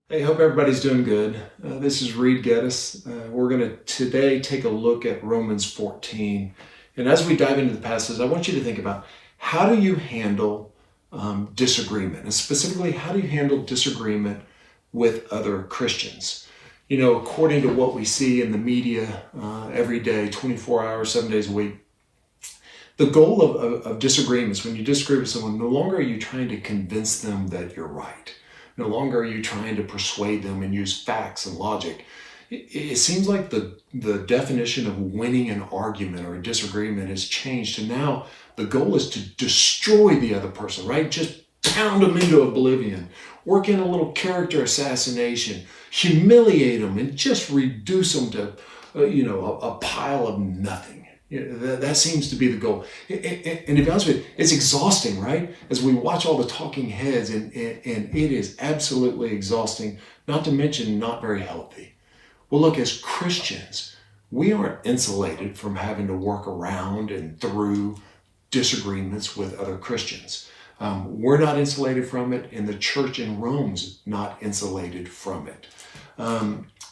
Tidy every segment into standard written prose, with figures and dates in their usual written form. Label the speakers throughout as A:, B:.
A: Hey, hope everybody's doing good. This is Reid Gettys. We're going to today take a look at Romans 14. And as we dive into the passage, I want you to think about how do you handle disagreement? And specifically, how do you handle disagreement with other Christians? You know, according to what we see in the media every day, 24 hours, 7 days a week, the goal of disagreements, when you disagree with someone, no longer are you trying to convince them that you're right. No longer are you trying to persuade them and use facts and logic. It seems like the definition of winning an argument or a disagreement has changed. And now the goal is to destroy the other person, right? Just pound them into oblivion, work in a little character assassination, humiliate them, and just reduce them to, a pile of nothing. That seems to be the goal. And to be honest with you, it's exhausting, right? As we watch all the talking heads, and it is absolutely exhausting, not to mention not very healthy. Well, look, as Christians, we aren't insulated from having to work around and through disagreements with other Christians. We're not insulated from it, and the church in Rome's not insulated from it.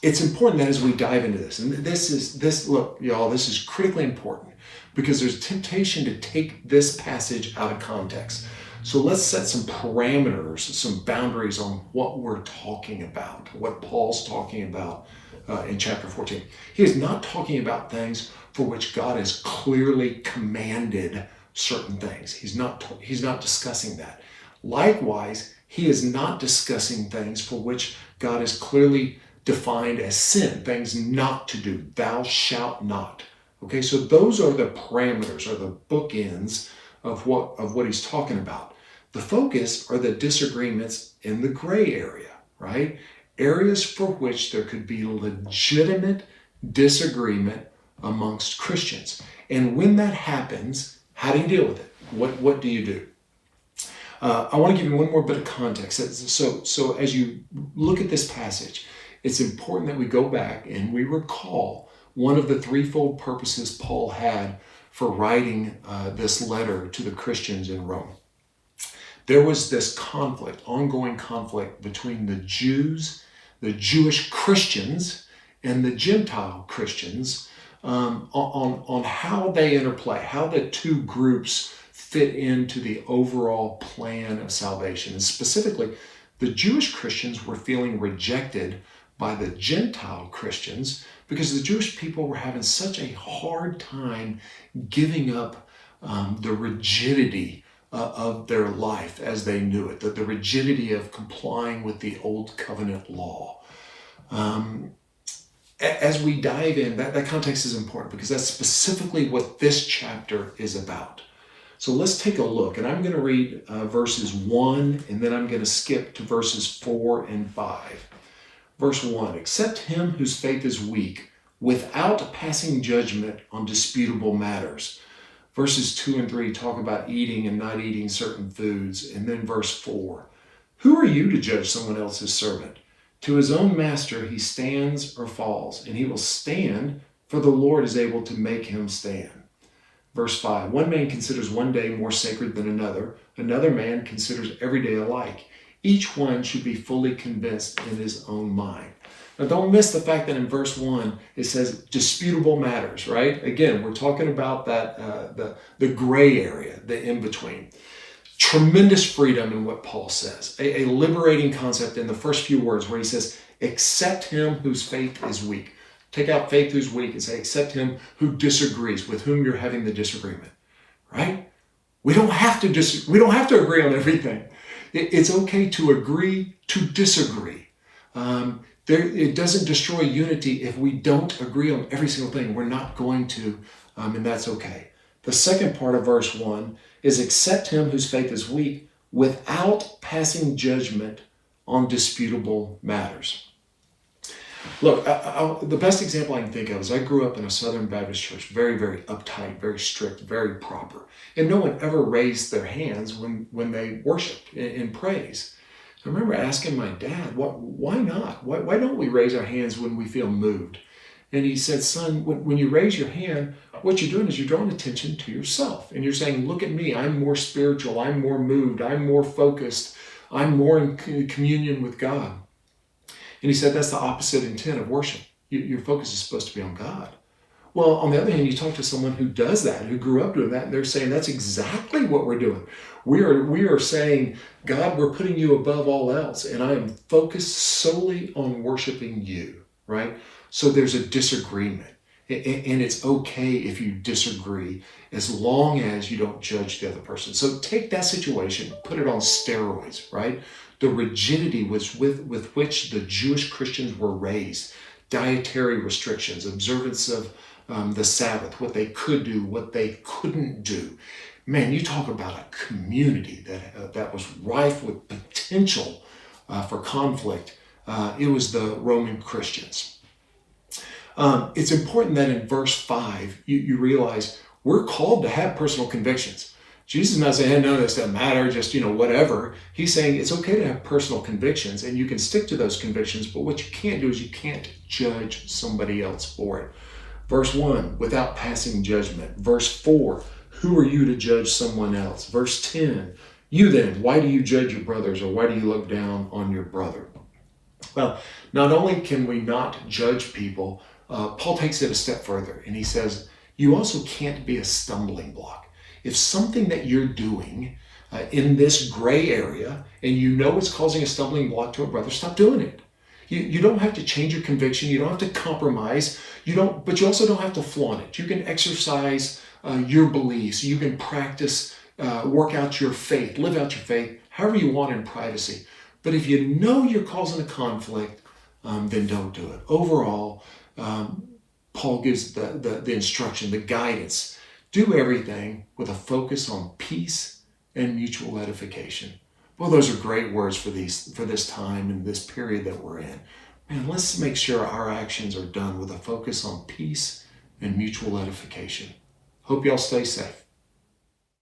A: It's important that as we dive into this, and look, y'all, this is critically important because there's temptation to take this passage out of context. So let's set some parameters, some boundaries on what we're talking about, what Paul's talking about in chapter 14. He is not talking about things for which God has clearly commanded certain things. He's not discussing that. Likewise, he is not discussing things for which God has clearly defined as sin, things not to do. Thou shalt not. Okay, so those are the parameters, or the bookends of what he's talking about. The focus are the disagreements in the gray area, right? Areas for which there could be legitimate disagreement amongst Christians. And when that happens, how do you deal with it? What do you do? I want to give you one more bit of context. So as you look at this passage, it's important that we go back and we recall one of the threefold purposes Paul had for writing this letter to the Christians in Rome. There was this conflict, ongoing conflict between the Jews, the Jewish Christians, and the Gentile Christians on how they interplay, how the two groups fit into the overall plan of salvation. And specifically, the Jewish Christians were feeling rejected by the Gentile Christians because the Jewish people were having such a hard time giving up the rigidity of their life as they knew it, the rigidity of complying with the old covenant law. As we dive in, that context is important because that's specifically what this chapter is about. So let's take a look, and I'm going to read verses 1, and then I'm going to skip to verses 4 and 5. Verse 1, accept him whose faith is weak without passing judgment on disputable matters. Verses 2 and 3 talk about eating and not eating certain foods. And then verse 4, who are you to judge someone else's servant? To his own master he stands or falls, and he will stand, for the Lord is able to make him stand. Verse 5, one man considers one day more sacred than another man considers every day alike. Each one should be fully convinced in his own mind. Now don't miss the fact that in verse 1 it says disputable matters, right? Again, we're talking about that the gray area, the in-between. Tremendous freedom in what Paul says. A liberating concept in the first few words where he says, accept him whose faith is weak. Take out faith who's weak and say, accept him who disagrees, with whom you're having the disagreement, right? We don't have to agree on everything. It's okay to agree to disagree. It doesn't destroy unity if we don't agree on every single thing. We're not going to, and that's okay. The second part of verse 1 is accept him whose faith is weak without passing judgment on disputable matters. Look, the best example I can think of is I grew up in a Southern Baptist church, very, very uptight, very strict, very proper. And no one ever raised their hands when they worshiped in praise. I remember asking my dad, why not? Why don't we raise our hands when we feel moved? And he said, son, when you raise your hand, what you're doing is you're drawing attention to yourself. And you're saying, look at me, I'm more spiritual, I'm more moved, I'm more focused, I'm more in communion with God. And he said that's the opposite intent of worship. Your focus is supposed to be on God. Well, on the other hand, you talk to someone who does that, who grew up doing that, and they're saying that's exactly what we're doing. We are saying, God, we're putting you above all else, and I am focused solely on worshiping you, right? So there's a disagreement. And it's okay if you disagree as long as you don't judge the other person. So take that situation, put it on steroids, right? The rigidity with which the Jewish Christians were raised, dietary restrictions, observance of the Sabbath, what they could do, what they couldn't do. Man, you talk about a community that was rife with potential for conflict. It was the Roman Christians. It's important that in verse 5, you realize we're called to have personal convictions. Jesus is not saying, hey, no, this doesn't matter, just, whatever. He's saying it's okay to have personal convictions, and you can stick to those convictions, but what you can't do is you can't judge somebody else for it. Verse 1, without passing judgment. Verse 4, who are you to judge someone else? Verse 10, you then, why do you judge your brothers, or why do you look down on your brother? Well, not only can we not judge people, Paul takes it a step further, and he says, you also can't be a stumbling block. If something that you're doing in this gray area, and you know it's causing a stumbling block to a brother, stop doing it. You don't have to change your conviction. You don't have to compromise. But you also don't have to flaunt it. You can exercise your beliefs. You can practice, work out your faith, live out your faith, however you want in privacy. But if you know you're causing a conflict, then don't do it. Overall, Paul gives the instruction, the guidance. Do everything with a focus on peace and mutual edification. Well, those are great words for this time and this period that we're in. Man, let's make sure our actions are done with a focus on peace and mutual edification. Hope y'all stay safe.